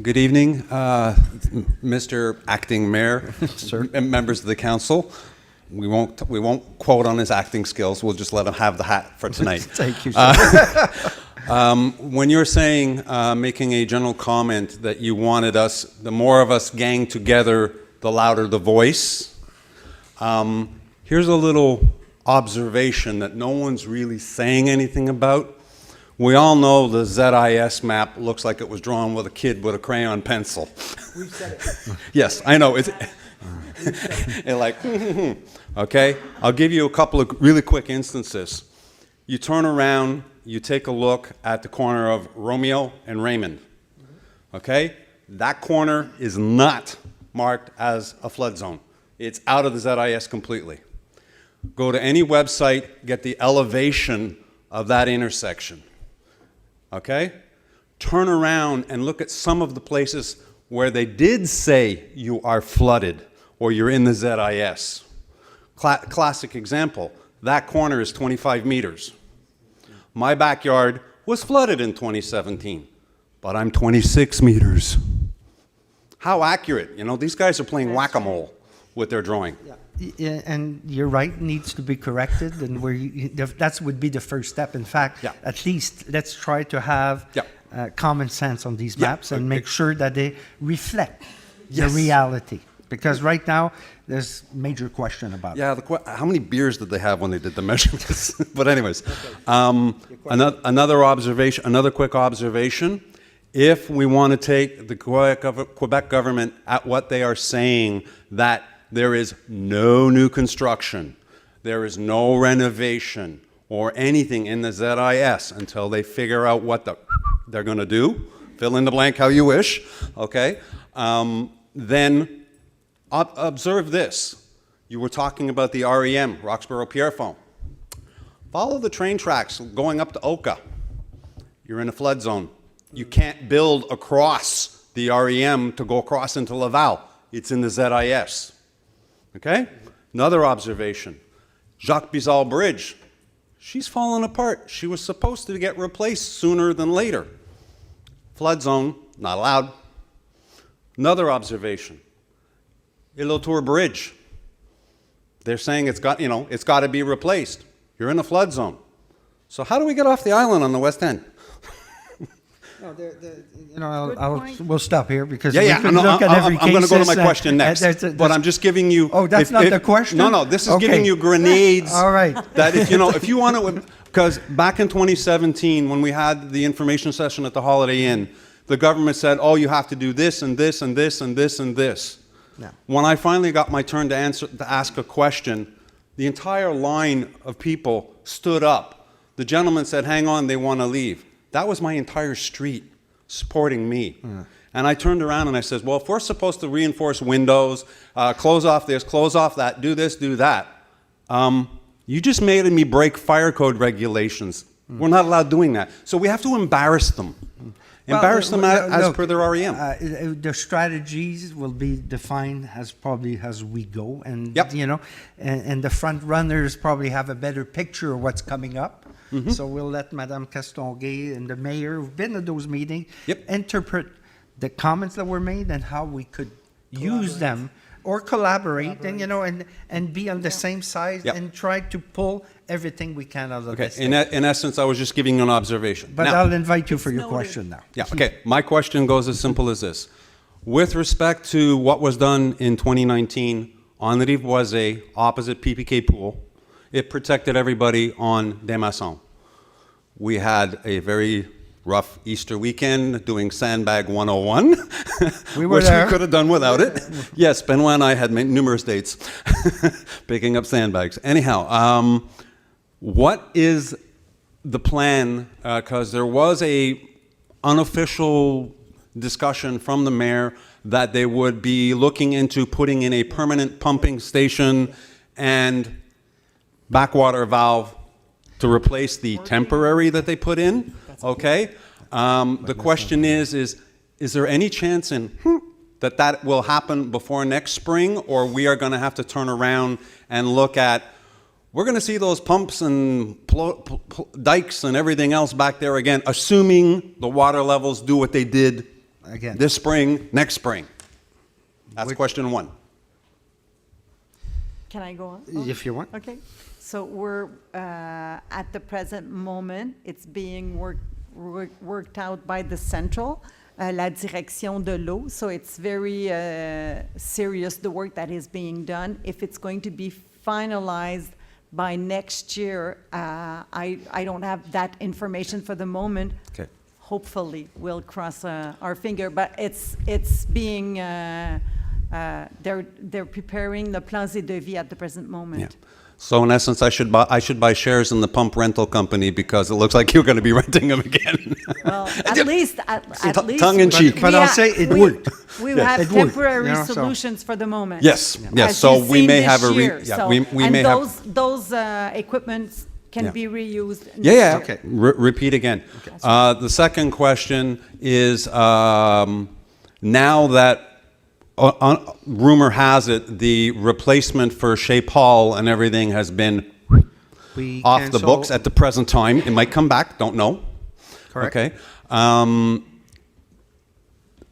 Good evening, Mr. Acting Mayor, Sir. and members of the council. We won't quote on his acting skills. We'll just let him have the hat for tonight. Thank you, sir. When you're saying, making a general comment that you wanted us, the more of us gang together, the louder the voice. Here's a little observation that no one's really saying anything about. We all know the ZIS map looks like it was drawn with a kid with a crayon pencil. We've said it. Yes, I know. And like, okay? I'll give you a couple of really quick instances. You turn around, you take a look at the corner of Romeo and Raymond, okay? That corner is not marked as a flood zone. It's out of the ZIS completely. Go to any website, get the elevation of that intersection, okay? Turn around and look at some of the places where they did say you are flooded or you're in the ZIS. Classic example, that corner is 25 meters. My backyard was flooded in 2017, but I'm 26 meters. How accurate? You know, these guys are playing whack-a-mole with their drawing. Yeah, and you're right, needs to be corrected, and that would be the first step. In fact, at least let's try to have common sense on these maps and make sure that they reflect the reality. Because right now, there's major question about it. Yeah, how many beers did they have when they did the measurements? But anyways, another quick observation. If we want to take the Quebec government at what they are saying, that there is no new construction, there is no renovation or anything in the ZIS until they figure out what they're going to do, fill in the blank how you wish, okay? Then observe this. You were talking about the REM, Roxboro Pierrefonds. Follow the train tracks going up to Oka. You're in a flood zone. You can't build across the REM to go across into Laval. It's in the ZIS. Okay? Another observation. Jacques Bizal Bridge. She's fallen apart. She was supposed to get replaced sooner than later. Flood zone, not allowed. Another observation. Ile-Tour Bridge. They're saying it's got to be replaced. You're in a flood zone. So how do we get off the island on the west end? We'll stop here because I'm going to go to my question next. But I'm just giving you. Oh, that's not the question. No, this is giving you grenades. All right. That if you want to, because back in 2017 when we had the information session at the Holiday Inn, the government said, "Oh, you have to do this and this and this and this and this." No. When I finally got my turn to ask a question, the entire line of people stood up. The gentleman said, "Hang on, they want to leave." That was my entire street supporting me. And I turned around and I said, well, if we're supposed to reinforce windows, close off this, close off that, do this, do that, you just made me break fire code regulations. We're not allowed doing that. So we have to embarrass them. Embarrass them as per their REM. The strategies will be defined as we go. And, and the front runners probably have a better picture of what's coming up. Mm-hmm. So we'll let Madame Castonguay and the mayor who've been at those meetings interpret the comments that were made and how we could use them or collaborate. And be on the same side and try to pull everything we can out of this. In essence, I was just giving you an observation. But now, I'll invite you for your question now. Yeah, okay. My question goes as simple as this. With respect to what was done in 2019 on the Rive Boisée, opposite PPK Pool, it protected everybody on Des Maçons. We had a very rough Easter weekend doing Sandbag 101, which we could have done without it. Yes, Benoit and I had numerous dates picking up sandbags. Anyhow, what is the plan? Because there was a unofficial discussion from the mayor that they would be looking into putting in a permanent pumping station and backwater valve to replace the temporary that they put in. Okay. The question is there any chance that will happen before next spring, or we are going to have to turn around and look at, we're going to see those pumps and dikes and everything else back there again, assuming the water levels do what they did again this spring, next spring? That's question one. Can I go on? If you want. Okay. So we're, at the present moment, it's being worked out by the central, la direction de l'eau. So it's very serious, the work that is being done. If it's going to be finalized by next year, I don't have that information for the moment. Okay. Hopefully, we'll cross our finger, but it's being they're preparing the plans et devis at the present moment. Yeah. So in essence, I should buy shares in the pump rental company because it looks like you're going to be renting them again. Well, at least tongue in cheek. But I'll say it would. We Yes, have it would, temporary you know, so- solutions for the moment. Yes, yes. As So you've we seen may this have a year. So- we and may have. those equipments can Yeah. be reused. Yeah, yeah. Okay. Repeat again. The second question is, now that rumor has it, the replacement for Shea Paul and everything has been We off the cancel- books at the present time. It might come back, don't know. Correct. Okay.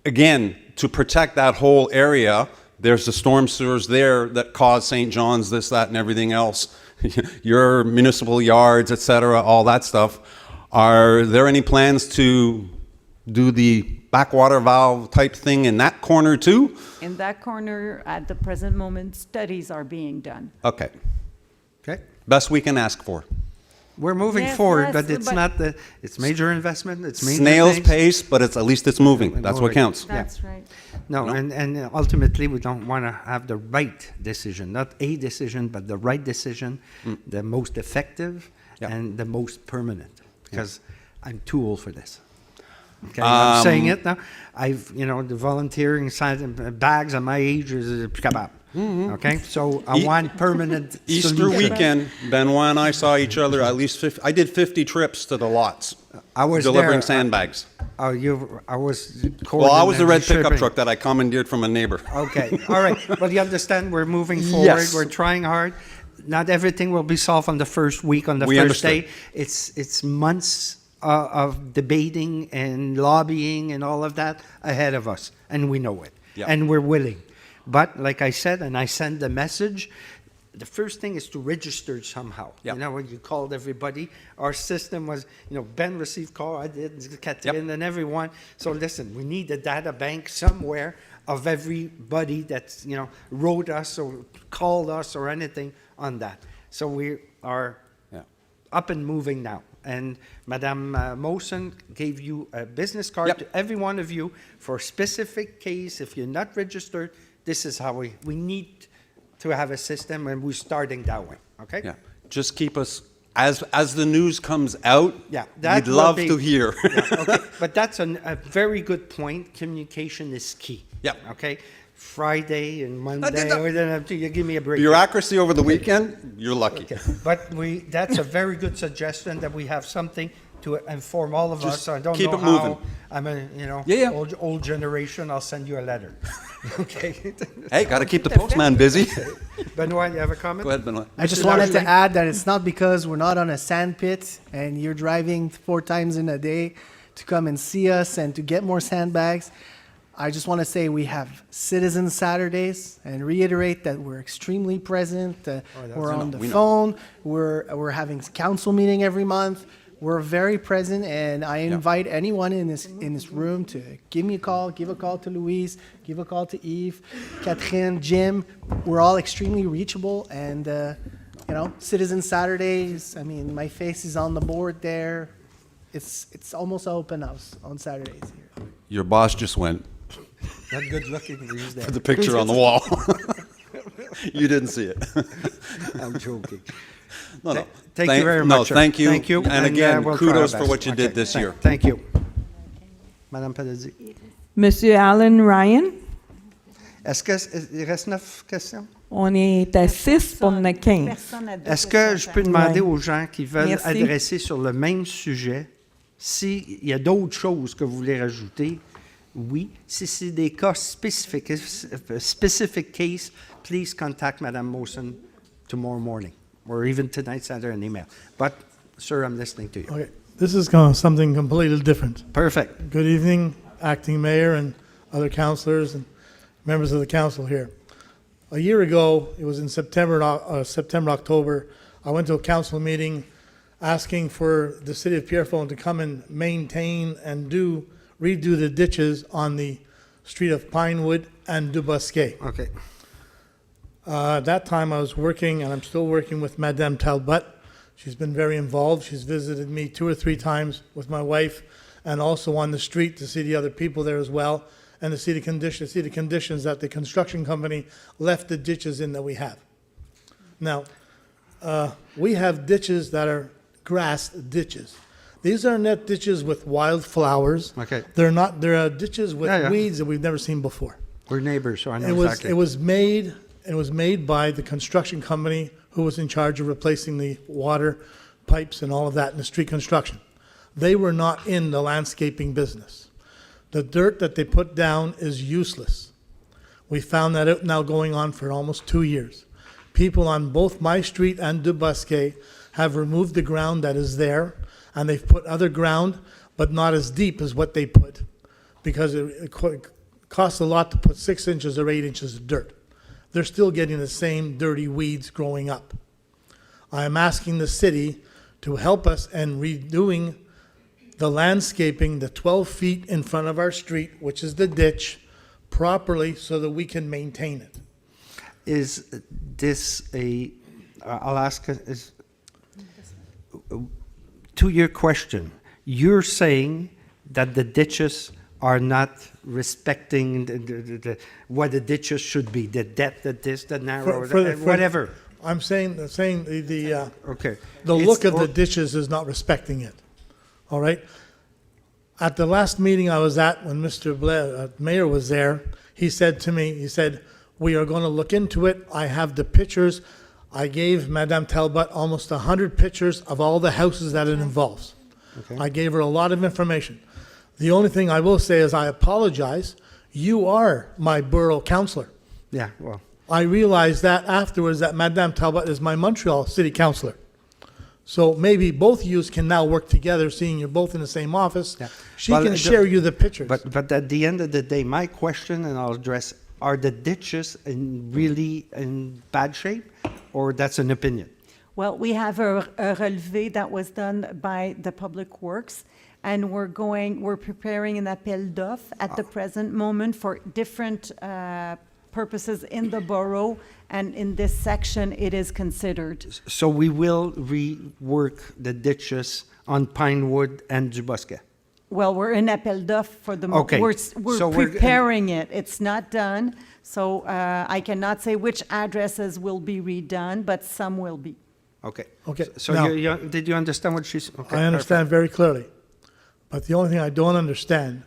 Again, to protect that whole area, there's the storm sewers there that cause St. John's this, that, and everything else. Your municipal yards, et cetera, all that stuff. Are there any plans to do the backwater valve type thing in that corner too? In that corner, at the present moment, studies are being done. Okay. Okay. Best we can ask for. We're moving Yes, forward, yes, but it's but- not it's major investment, it's major Snail's things. pace, but at least it's moving. That's what Moving. counts. That's right. No, and ultimately, we don't want to have the right decision, not a decision, but the right decision, the most effective Yeah. and the most permanent, because I'm too old for this. Okay, I'm saying it now. The volunteering side, bags at my age is capable. Okay, so I want permanent Easter solution. weekend, Benoit and I saw each other at least 50. I did 50 trips to the lots. I was delivering there. sandbags. I was. Well, I was the red shipping. pickup truck that I commandeered from a neighbor. Okay, all right. But you understand, we're moving forward. Yes. We're trying hard. Not everything will be solved on the first week, on the We first understood. day. It's months of debating and lobbying and all of that ahead of us, and we know it, Yeah. and we're willing. But like I said, and I send the message, the first thing is to register somehow. Yeah. When you called everybody, our system was, Ben received call, I did, Catherine, and everyone. So listen, we need a data bank somewhere of everybody that's, wrote us or called us or anything on that. So we are up and moving now. And Madame Mosen gave you a business card to every one of you for a specific case. If you're not registered, this is how we need to have a system, and we're starting that way. Okay? Yeah. Just keep us, as the news comes out, that we'd will love be- to hear. Okay, but that's a very good point. Communication is key. Yeah. Okay? Friday and Monday, that- we don't have to, you give me a break. Bureaucracy over the weekend, you're lucky. Okay. But that's a very good suggestion that we have something to inform all of Just us. I don't keep know it how. moving. I'm a, Yeah. old generation. I'll send you a letter. Okay. Hey, got to keep the postman busy. Benoit, you have a comment? Go ahead, Benoit. I just Mr. wanted to Darling? add that it's not because we're not on a sand pit and you're driving 4 times in a day to come and see us and to get more sandbags. I just want to say we have Citizen Saturdays and reiterate that we're extremely present. We're on the we know. phone. We're having council meeting every month. We're very present, and I invite anyone in this room to give me a call. Give a call to Louise. Give a call to Yves, Catherine, Jim. We're all extremely reachable, and Citizen Saturdays. I mean, my face is on the board there. It's almost an open house on Saturdays here. Your boss just went Not good looking these days. for the picture on the wall. You didn't see it. I'm joking. No. Thank you very much, sir. Thank you. Thank you. And again, we'll try our kudos for best. what you did this year. Thank you. Madame Paladzi. Monsieur Alan Ryan, Est-ce qu'il reste 9 questions? on est à 6 pour notre 15. Personne n'a deux Est-ce que je peux demander Ouais. aux gens qui veulent Merci. adresser sur le même sujet, s'il y a d'autres choses que vous voulez rajouter, oui. Si c'est des cas spécifiques, specific case, please contact Madame Mosen tomorrow morning, or even tonight, send her an email. But, sir, I'm listening to you. Okay, this is kind of something completely different. Perfect. Good evening, acting mayor and other councilors and members of the council here. A year ago, it was in September, October, I went to a council meeting asking for the city of Pierrefonds to come and maintain and redo the ditches on the street of Pinewood and Dubosquet. Okay. At that time, I was working, and I'm still working with Madame Talbot. She's been very involved. She's visited me 2 or 3 times with my wife, and also on the street to see the other people there as well. and to see the conditions that the construction company left the ditches in that we have. Now, we have ditches that are grass ditches. These are not ditches with wild flowers. Okay. They're ditches with Yeah. weeds that we've never seen before. We're neighbors, so I know It was, exactly. it was made by the construction company who was in charge of replacing the water pipes and all of that in the street construction. They were not in the landscaping business. The dirt that they put down is useless. We found that out now going on for almost 2 years. People on both my street and Dubosquet have removed the ground that is there, and they've put other ground, but not as deep as what they put, because it costs a lot to put 6 inches or 8 inches of dirt. They're still getting the same dirty weeds growing up. I am asking the city to help us in redoing the landscaping, the 12 feet in front of our street, which is the ditch, properly so that we can maintain it. Is this I'll ask, to your question, you're saying that the ditches are not respecting what the ditches should be, the depth, the narrow, whatever. I'm saying the Okay. the It's look of the or- ditches is not respecting it. All right? At the last meeting I was at, when Mr. Mayor was there, he said to me, he said, we are going to look into it. I have the pictures. I gave Madame Talbot almost 100 pictures of all the houses that it involves. Okay. I gave her a lot of information. The only thing I will say is I apologize. You are my borough councillor. Yeah, well, I realized that afterwards that Madame Talbot is my Montreal city councillor. So maybe both of you can now work together, seeing you're both in the same office. Yeah. She Well, can share you the pictures. but at the end of the day, my question, and I'll address, are the ditches really in bad shape, or that's an opinion? Well, we have a relevé that was done by the Public Works, and we're preparing an appel d'offres at the present moment for different purposes in the borough, and in this section, it is considered. So we will rework the ditches on Pinewood and Dubosquet. Well, we're in appel d'offres for the Okay. We're So we're- preparing it. It's not done, so I cannot say which addresses will be redone, but some will be. Okay. Okay, So now- did you understand what she's? Okay, I understand very clearly. But the only thing I don't understand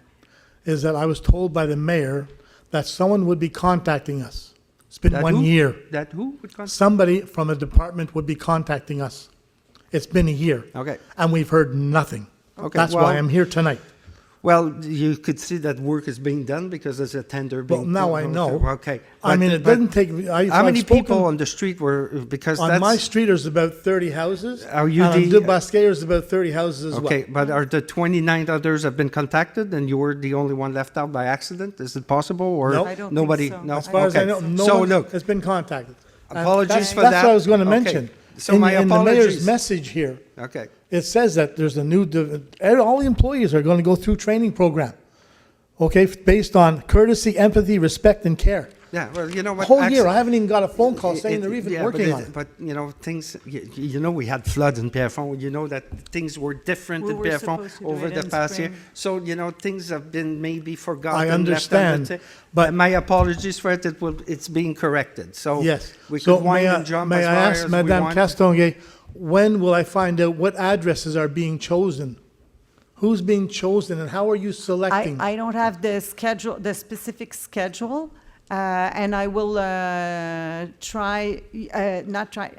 is that I was told by the mayor that someone would be contacting us. It's been That 1 who? year. That who would contact? Somebody from a department would be contacting us. It's been a year. Okay. And we've heard nothing. Okay, That's well- why I'm here tonight. Well, you could see that work is being done because there's a tender Well, being. now I know. Okay. I mean, it doesn't take, How many people on the street were, because On my that's, street, there's about 30 houses. Are you and on the- Dubosquet, there's about 30 houses as well. okay, but are the 29 others have been contacted and you were the only one left out by accident? Is it possible or Nope. I don't think nobody? so. No? As far as I Okay. know, no So one look, has been contacted. And apologies that's- for That's that. what I was going to Okay. mention. So In- my In the mayor's apologies. message here, okay. it says that there's a new, all the employees are going to go through training program, okay, based on courtesy, empathy, respect, and care. Yeah, well, you know what? Whole year, acci- I haven't even got a phone call saying It- they're even yeah, working on it. But, you know, things, you know, we had floods in Pierrefonds. You know that things were different We in were Pierrefonds supposed to do over it the in past year. spring. So, you know, things have been maybe forgotten. I left understand, undone. but- My apologies for it. It's being corrected. So Yes. we So could whine may I- and jump may as I far ask as we Madame want. Castonguay, when will I find out what addresses are being chosen? Who's being chosen and how are you selecting? I don't have the schedule, the specific schedule, and I will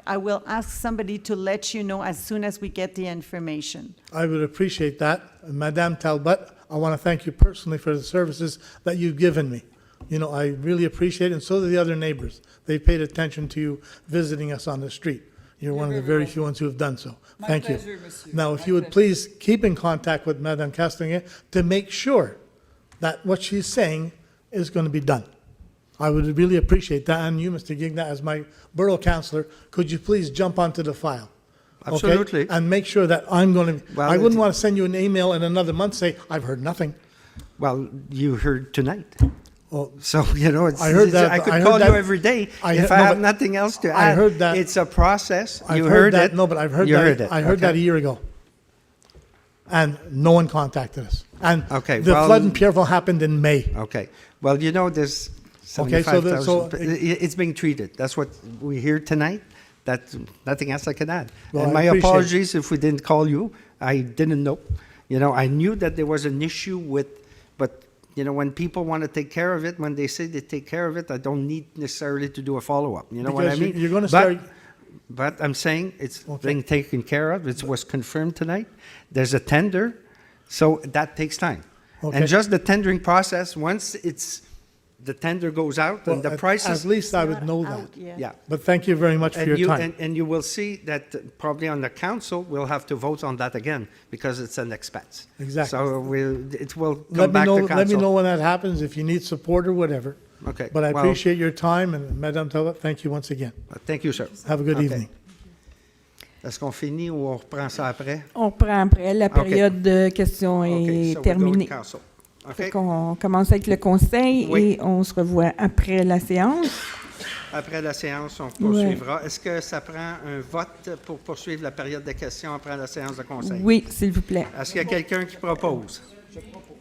I will ask somebody to let you know as soon as we get the information. I would appreciate that. Madame Talbot, I want to thank you personally for the services that you've given me. You know, I really appreciate it, and so do the other neighbors. They paid attention to you visiting us on the street. You're one of the very few ones who have done so. Thank you. Now, if you would please keep in contact with Madame Castonguay to make sure that what she's saying is going to be done. I would really appreciate that. And you, Mr. Gigna, as my borough councillor, could you please jump onto the file? okay? Absolutely. And make sure that I'm going to, Well, I wouldn't it- want to send you an email in another month, say, I've heard nothing. Well, you heard tonight. Well, So, you know, I heard that- I could I heard call you that- every day I if he- I no, have but nothing else to I add. heard that- It's a process. I've You heard that. it. No, but I've heard You that. heard it. I heard that a Okay. year ago. And no one contacted us. And Okay, the well- flood in Pierrefonds happened in May. Okay. Well, you know, there's Okay, so the- 75,000. so- It's being treated. That's what we hear tonight. That's nothing else I can add. Well, And I my appreciate it. apologies if we didn't call you. I didn't know. You know, I knew that there was an issue with, but, you know, when people want to take care of it, when they say they take care of it, I don't need necessarily to do a follow-up. You know what I Because mean? you're gonna But- start- But I'm saying it's Okay. being taken care of. It was confirmed tonight. There's a tender, so that takes time. Okay. And just the tendering process, once the tender goes out and the Well, prices. At least I would know that. Out yet. Yeah. But thank you very much for your time. And you will see that probably on the council, we'll have to vote on that again because it's an expense. Exactly. So it will come Let me back know, to council. let me know when that happens, if you need support or whatever. Okay. But I well, appreciate your time, and Madame Talbot, thank you once again. Thank you, sir. Have a good Okay. evening. Est-ce qu'on finit ou on reprend ça après? On reprend après. La période de questions Okay, est so we go with terminée. council. Fait Okay. qu'on commence avec le conseil Oui. et on se revoit après la séance. Après la séance, on poursuivra. Est-ce que ça prend un vote pour poursuivre la période de questions après la séance de conseil? Oui, s'il vous plaît. Est-ce qu'il y a quelqu'un qui propose? Je propose.